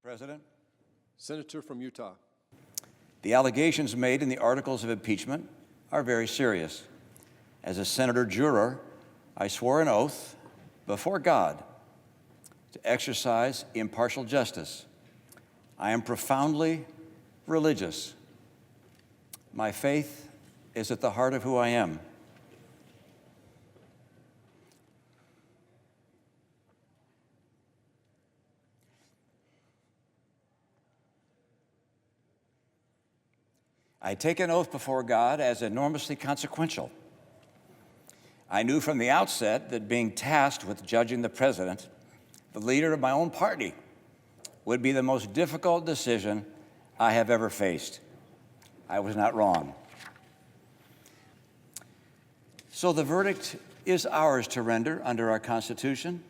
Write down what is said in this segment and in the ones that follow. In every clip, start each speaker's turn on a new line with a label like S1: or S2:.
S1: President,
S2: Senator from Utah.
S1: the allegations made in the articles of impeachment are very serious. As a senator juror, I swore an oath before God to exercise impartial justice. I am profoundly religious. My faith is at the heart of who I am. I take an oath before God as enormously consequential. I knew from the outset that being tasked with judging the president, the leader of my own party, would be the most difficult decision I have ever faced. I was not wrong. So the verdict is ours to render under our Constitution.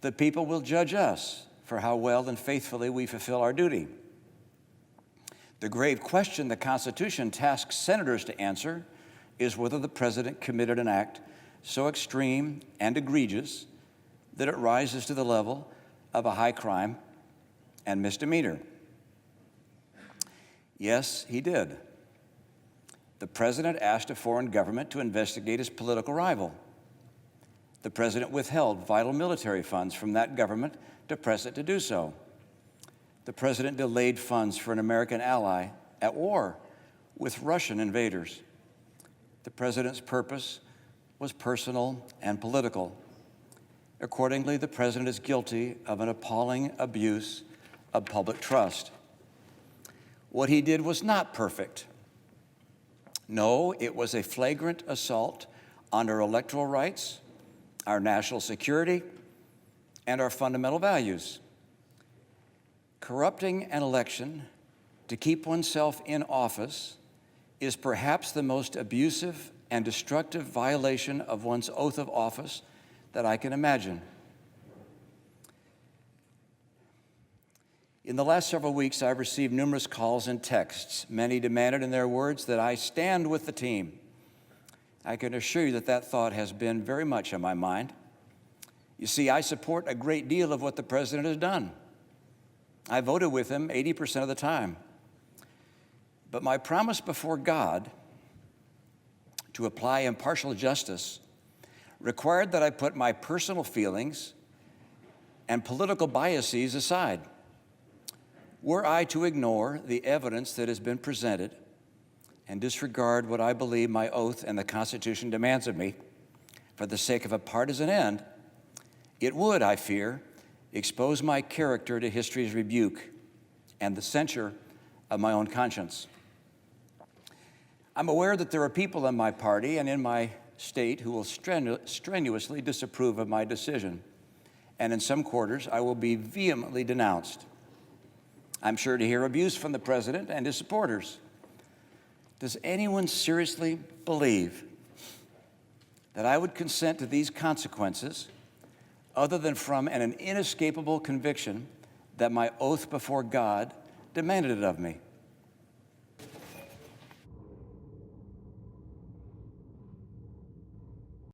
S1: The people will judge us for how well and faithfully we fulfill our duty. The grave question the Constitution tasks senators to answer is whether the president committed an act so extreme and egregious that it rises to the level of a high crime and misdemeanor. Yes, he did. The president asked a foreign government to investigate his political rival. The president withheld vital military funds from that government to press it to do so. The president delayed funds for an American ally at war with Russian invaders. The president's purpose was personal and political. Accordingly, the president is guilty of an appalling abuse of public trust. What he did was not perfect. No, it was a flagrant assault on our electoral rights, our national security, and our fundamental values. Corrupting an election to keep oneself in office is perhaps the most abusive and destructive violation of one's oath of office that I can imagine. In the last several weeks, I've received numerous calls and texts. Many demanded in their words that I stand with the team. I can assure you that that thought has been very much on my mind. You see, I support a great deal of what the president has done. I voted with him 80% of the time. But my promise before God to apply impartial justice required that I put my personal feelings and political biases aside. Were I to ignore the evidence that has been presented and disregard what I believe my oath and the Constitution demands of me for the sake of a partisan end, it would, I fear, expose my character to history's rebuke and the censure of my own conscience. I'm aware that there are people in my party and in my state who will strenuously disapprove of my decision, and in some quarters I will be vehemently denounced. I'm sure to hear abuse from the president and his supporters. Does anyone seriously believe that I would consent to these consequences other than from an inescapable conviction that my oath before God demanded it of me?